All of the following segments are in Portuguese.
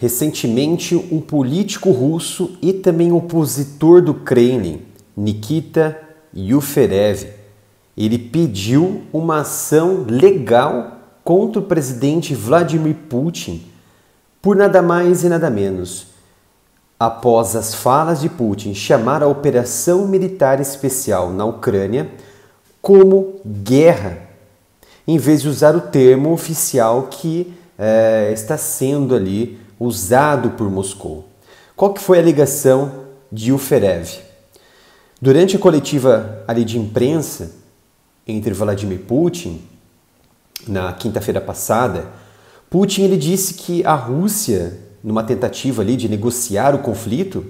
Recentemente, um político russo e também opositor do Kremlin, Nikita Yuferev, ele pediu uma ação legal contra o presidente Vladimir Putin por nada mais e nada menos, após as falas de Putin chamar a operação militar especial na Ucrânia como guerra, em vez de usar o termo oficial que está sendo ali usado por Moscou. Qual que foi a alegação de Yuferev? Durante a coletiva ali de imprensa entre Vladimir Putin, na quinta-feira passada, Putin ele disse que a Rússia, numa tentativa ali de negociar o conflito,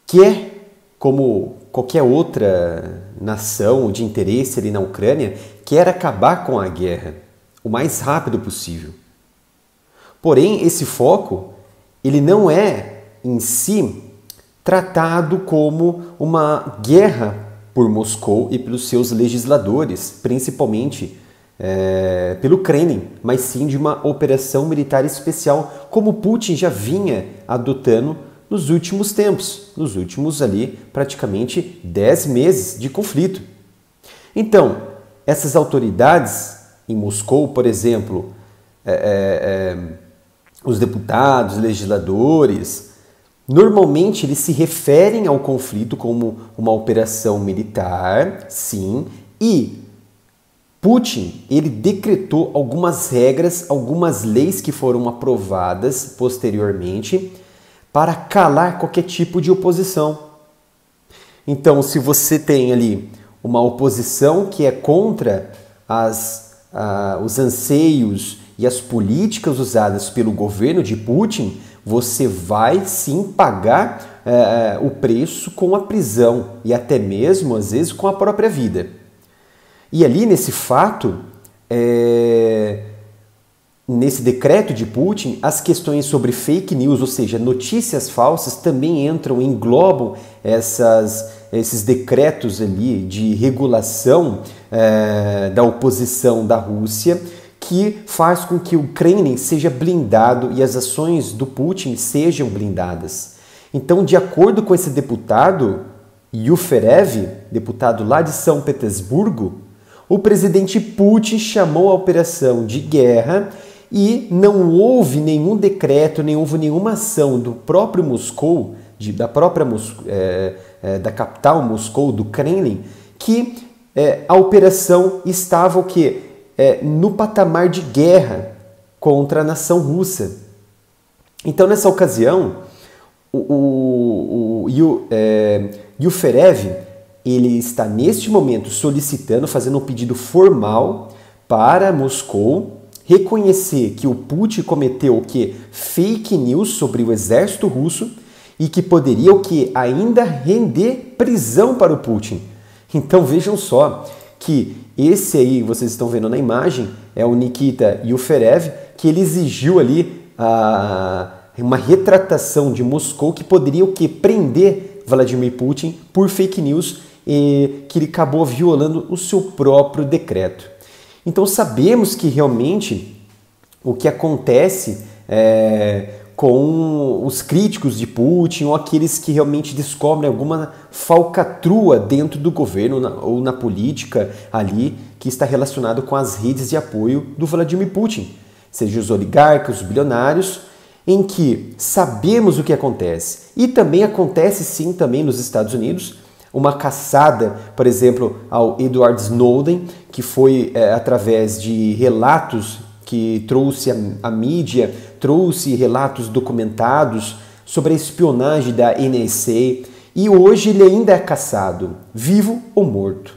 quer, como qualquer outra nação de interesse ali na Ucrânia, quer acabar com a guerra o mais rápido possível. Porém, esse foco, ele não é em si tratado como uma guerra por Moscou e pelos seus legisladores, principalmente pelo Kremlin, mas sim de uma operação militar especial, como Putin já vinha adotando nos últimos tempos, nos últimos ali praticamente 10 meses de conflito. Então, essas autoridades em Moscou, por exemplo, os deputados, legisladores, normalmente eles se referem ao conflito como uma operação militar, sim, e Putin ele decretou algumas regras, algumas leis que foram aprovadas posteriormente para calar qualquer tipo de oposição. Então, se você tem ali uma oposição que é contra os anseios e as políticas usadas pelo governo de Putin, você vai sim pagar o preço com a prisão e até mesmo, às vezes, com a própria vida. E ali, nesse fato, nesse decreto de Putin, as questões sobre fake news, ou seja, notícias falsas, também entram, englobam esses decretos ali de regulação da oposição da Rússia, que faz com que o Kremlin seja blindado e as ações do Putin sejam blindadas. Então, de acordo com esse deputado, Yuferev, deputado lá de São Petersburgo, o presidente Putin chamou a operação de guerra e não houve nenhum decreto, nem houve nenhuma ação do próprio Moscou, da capital Moscou, do Kremlin, que a operação estava o quê? No patamar de guerra contra a nação russa. Então, nessa ocasião, o Yuferev ele está neste momento solicitando, fazendo um pedido formal para Moscou reconhecer que o Putin cometeu o que? Fake news sobre o exército russo e que poderia o que? Ainda render prisão para o Putin. Então vejam só que esse aí, vocês estão vendo na imagem, é o Nikita Yuferev, que ele exigiu ali uma retratação de Moscou que poderia o que? Prender Vladimir Putin por fake news e que ele acabou violando o seu próprio decreto. Então sabemos que realmente o que acontece com os críticos de Putin ou aqueles que realmente descobrem alguma falcatrua dentro do governo ou na política ali que está relacionado com as redes de apoio do Vladimir Putin, seja os oligarcas, os bilionários, em que sabemos o que acontece. E também acontece sim também nos Estados Unidos, uma caçada, por exemplo, ao Edward Snowden, que foi através de relatos que trouxe a mídia, trouxe relatos documentados sobre a espionagem da NSA, e hoje ele ainda é caçado, vivo ou morto.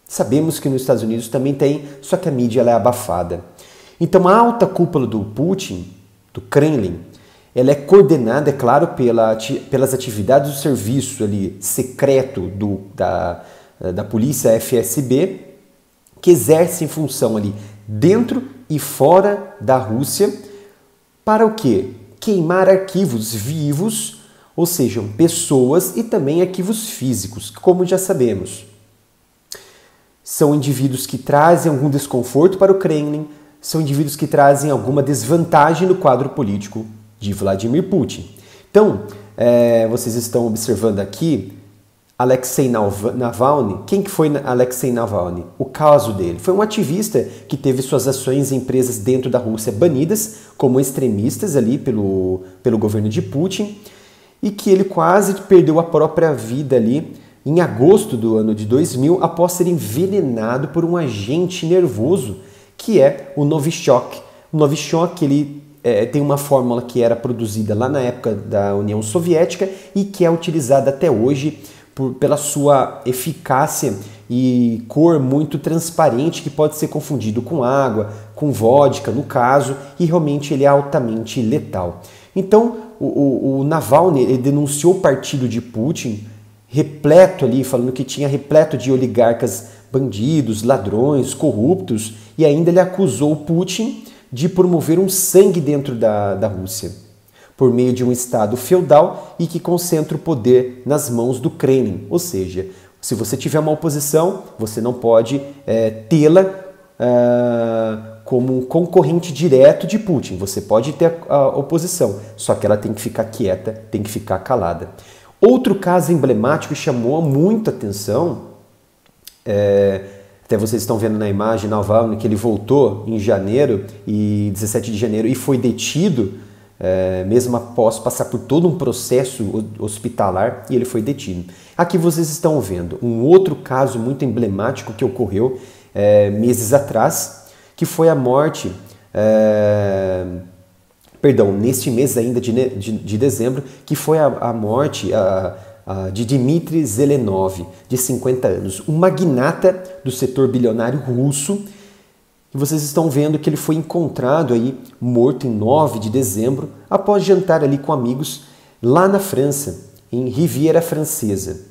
Sabemos que nos Estados Unidos também tem, só que a mídia ela é abafada. Então a alta cúpula do Putin, do Kremlin, ela é coordenada, é claro, pelas atividades do serviço ali, secreto da polícia FSB, que exercem função ali dentro e fora da Rússia, para o quê? Queimar arquivos vivos, ou seja, pessoas e também arquivos físicos, como já sabemos. São indivíduos que trazem algum desconforto para o Kremlin, são indivíduos que trazem alguma desvantagem no quadro político de Vladimir Putin. Então, vocês estão observando aqui Alexei Navalny. Quem que foi Alexei Navalny? O caso dele. Foi um ativista que teve suas ações em empresas dentro da Rússia banidas como extremistas ali pelo governo de Putin e que ele quase perdeu a própria vida ali em agosto do ano de 2000 após ser envenenado por um agente nervoso que é o Novichok. O Novichok, ele tem uma fórmula que era produzida lá na época da União Soviética e que é utilizada até hoje pela sua eficácia e cor muito transparente, que pode ser confundido com água, com vodka no caso, e realmente ele é altamente letal. Então o Navalny ele denunciou o partido de Putin, repleto ali, falando que tinha repleto de oligarcas bandidos, ladrões, corruptos, e ainda ele acusou Putin de promover um sangue dentro da Rússia, por meio de um Estado feudal e que concentra o poder nas mãos do Kremlin. Ou seja, se você tiver uma oposição, você não pode tê-la como um concorrente direto de Putin. Você pode ter a oposição, só que ela tem que ficar quieta, tem que ficar calada. Outro caso emblemático que chamou muita atenção, até vocês estão vendo na imagem, Navalny, que ele voltou em janeiro, 17 de janeiro, e foi detido, mesmo após passar por todo um processo hospitalar, e ele foi detido. Aqui vocês estão vendo um outro caso muito emblemático que ocorreu meses atrás, que foi a morte, neste mês ainda de dezembro, que foi a morte de Dmitry Zelenov, de 50 anos, um magnata do setor bilionário russo. E vocês estão vendo que ele foi encontrado aí morto em 9 de dezembro, após jantar ali com amigos lá na França, em Riviera Francesa.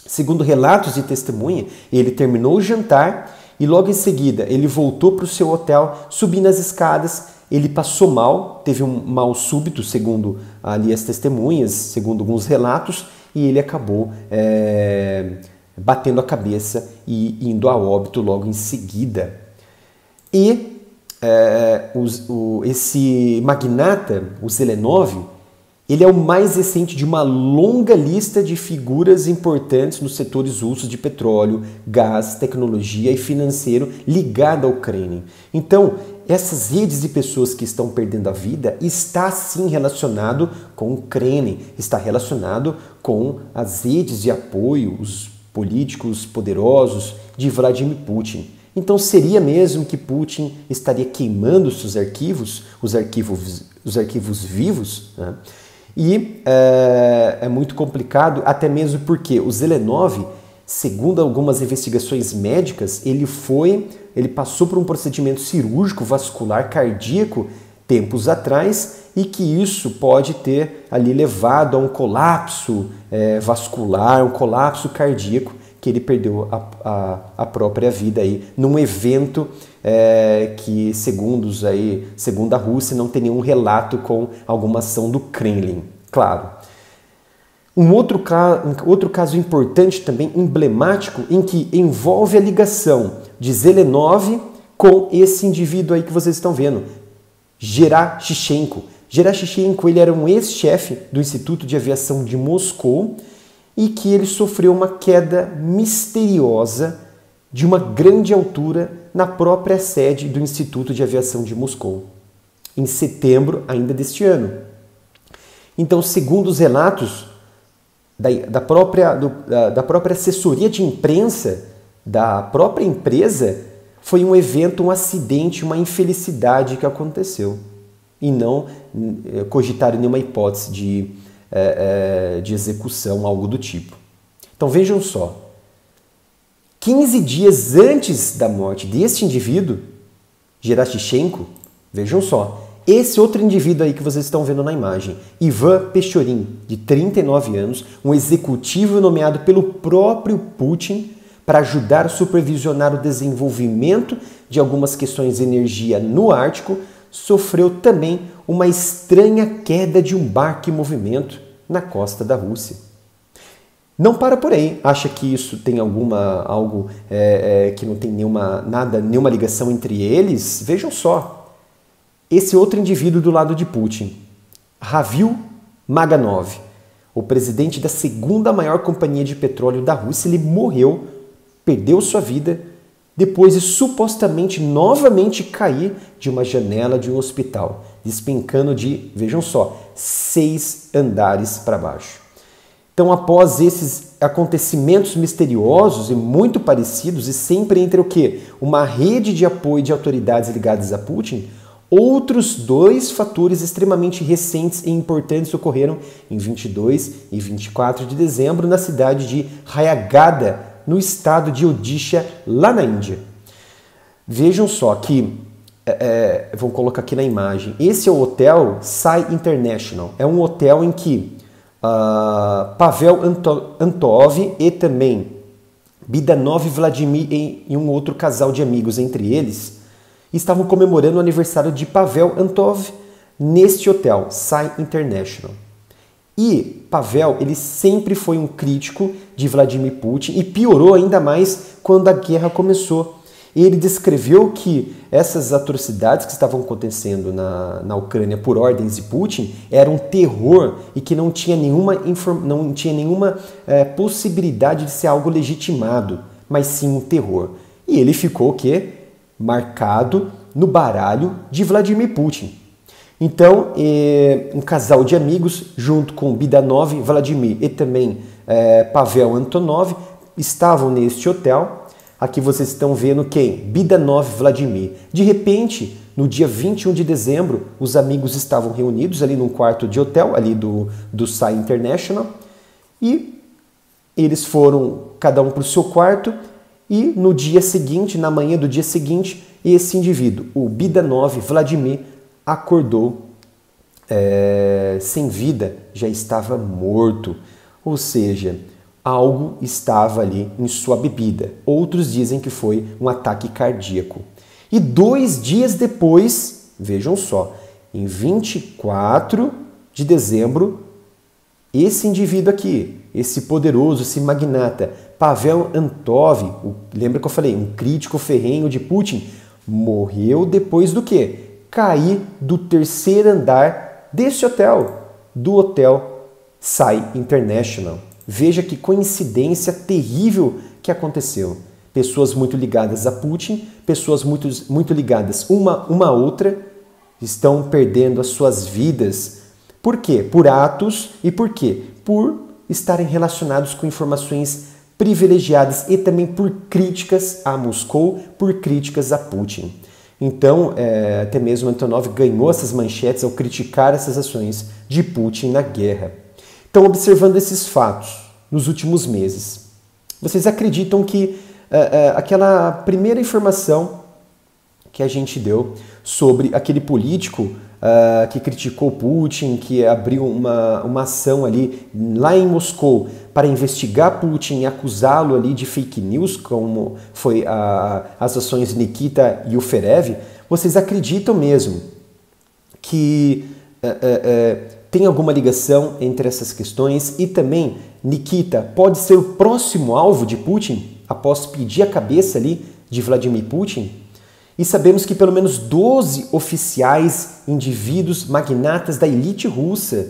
Segundo relatos de testemunha, ele terminou o jantar e logo em seguida ele voltou para o seu hotel, subindo as escadas, ele passou mal, teve um mal súbito, segundo ali as testemunhas, segundo alguns relatos, e ele acabou batendo a cabeça e indo a óbito logo em seguida. E esse magnata, o Zelenov, ele é o mais recente de uma longa lista de figuras importantes nos setores russos de petróleo, gás, tecnologia e financeiro ligada ao Kremlin. Então, essas redes de pessoas que estão perdendo a vida está sim relacionado com o Kremlin, está relacionado com as redes de apoio, os políticos poderosos de Vladimir Putin. Então seria mesmo que Putin estaria queimando seus arquivos, os arquivos vivos, né? E é muito complicado, até mesmo porque o Zelenov, segundo algumas investigações médicas, ele passou por um procedimento cirúrgico vascular cardíaco tempos atrás e que isso pode ter ali levado a um colapso vascular, um colapso cardíaco, que ele perdeu a própria vida aí num evento que, segundo a Rússia, não tem nenhum relato com alguma ação do Kremlin. Claro. Um outro caso importante também, emblemático, em que envolve a ligação de Zelenov com esse indivíduo aí que vocês estão vendo, Gerashchenko. Gerashchenko, ele era um ex-chefe do Instituto de Aviação de Moscou e que ele sofreu uma queda misteriosa de uma grande altura na própria sede do Instituto de Aviação de Moscou, em setembro ainda deste ano. Então, segundo os relatos da própria assessoria de imprensa da própria empresa, foi um evento, um acidente, uma infelicidade que aconteceu. E não cogitaram nenhuma hipótese de execução, algo do tipo. Então vejam só, 15 dias antes da morte deste indivíduo, Gerashchenko, vejam só, esse outro indivíduo aí que vocês estão vendo na imagem, Ivan Pechorin, de 39 anos, um executivo nomeado pelo próprio Putin para ajudar a supervisionar o desenvolvimento de algumas questões de energia no Ártico, sofreu também uma estranha queda de um barco em movimento na costa da Rússia. Não para por aí, acha que isso tem algo que não tem nenhuma ligação entre eles? Vejam só, esse outro indivíduo do lado de Putin, Ravil Maganov, o presidente da segunda maior companhia de petróleo da Rússia, ele morreu, perdeu sua vida, depois de supostamente novamente cair de uma janela de um hospital, despencando de, vejam só, 6 andares para baixo. Então, após esses acontecimentos misteriosos e muito parecidos, e sempre entre o quê? Uma rede de apoio de autoridades ligadas a Putin, outros 2 fatores extremamente recentes e importantes ocorreram em 22 e 24 de dezembro na cidade de Rayagada, no estado de Odisha, lá na Índia. Vejam só que, vou colocar aqui na imagem, esse é o hotel Sai International, é um hotel em que Pavel Antov e também Bidanov Vladimir e um outro casal de amigos entre eles estavam comemorando o aniversário de Pavel Antov neste hotel, Sai International. E Pavel, ele sempre foi um crítico de Vladimir Putin e piorou ainda mais quando a guerra começou. Ele descreveu que essas atrocidades que estavam acontecendo na Ucrânia por ordens de Putin eram um terror e que não tinha nenhuma possibilidade de ser algo legitimado, mas sim um terror. E ele ficou o quê? Marcado no baralho de Vladimir Putin. Então, um casal de amigos, junto com Bidanov, Vladimir e também Pavel Antonov, estavam neste hotel. Aqui vocês estão vendo quem? Bidanov Vladimir. De repente, no dia 21 de dezembro, os amigos estavam reunidos ali num quarto de hotel, ali do Sai International, e eles foram cada um para o seu quarto, e no dia seguinte, na manhã do dia seguinte, esse indivíduo, o Bidanov Vladimir, acordou sem vida, já estava morto, ou seja, algo estava ali em sua bebida. Outros dizem que foi um ataque cardíaco. E 2 dias depois, vejam só, em 24 de dezembro, esse indivíduo aqui, esse poderoso, esse magnata, Pavel Antov, lembra que eu falei, um crítico ferrenho de Putin, morreu depois do quê? Cair do 3º andar desse hotel, do hotel Sai International. Veja que coincidência terrível que aconteceu. Pessoas muito ligadas a Putin, pessoas muito ligadas uma a outra, estão perdendo as suas vidas. Por quê? Por atos e por quê? Por estarem relacionados com informações privilegiadas e também por críticas a Moscou, por críticas a Putin. Então, até mesmo Antonov ganhou essas manchetes ao criticar essas ações de Putin na guerra. Então, observando esses fatos nos últimos meses, vocês acreditam que aquela primeira informação que a gente deu sobre aquele político que criticou Putin, que abriu uma ação ali lá em Moscou para investigar Putin e acusá-lo ali de fake news, como foi as ações de Nikita Yuferev, vocês acreditam mesmo que tem alguma ligação entre essas questões e também Nikita pode ser o próximo alvo de Putin após pedir a cabeça ali de Vladimir Putin? E sabemos que pelo menos 12 oficiais, indivíduos, magnatas da elite russa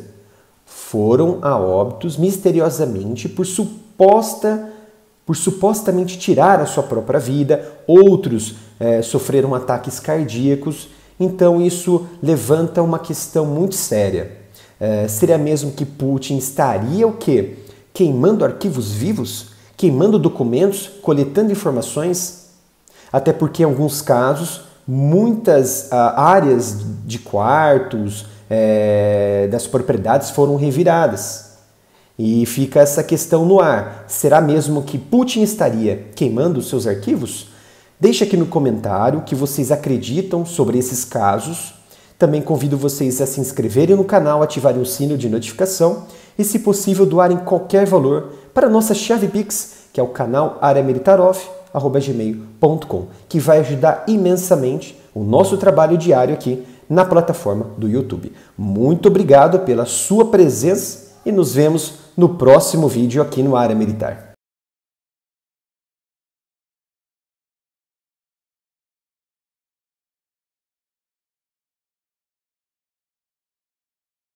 foram a óbitos misteriosamente por supostamente tirar a sua própria vida, outros sofreram ataques cardíacos. Então isso levanta uma questão muito séria. Seria mesmo que Putin estaria o quê? Queimando arquivos vivos? Queimando documentos? Coletando informações? Até porque, em alguns casos, muitas áreas de quartos das propriedades foram reviradas. E fica essa questão no ar. Será mesmo que Putin estaria queimando os seus arquivos? Deixe aqui no comentário o que vocês acreditam sobre esses casos. Também convido vocês a se inscreverem no canal, ativarem o sino de notificação e, se possível, doarem qualquer valor para a nossa chave Pix, que é o canal areamilitarov@gmail.com, que vai ajudar imensamente o nosso trabalho diário aqui na plataforma do YouTube. Muito obrigado pela sua presença e nos vemos no próximo vídeo aqui no Área Militar.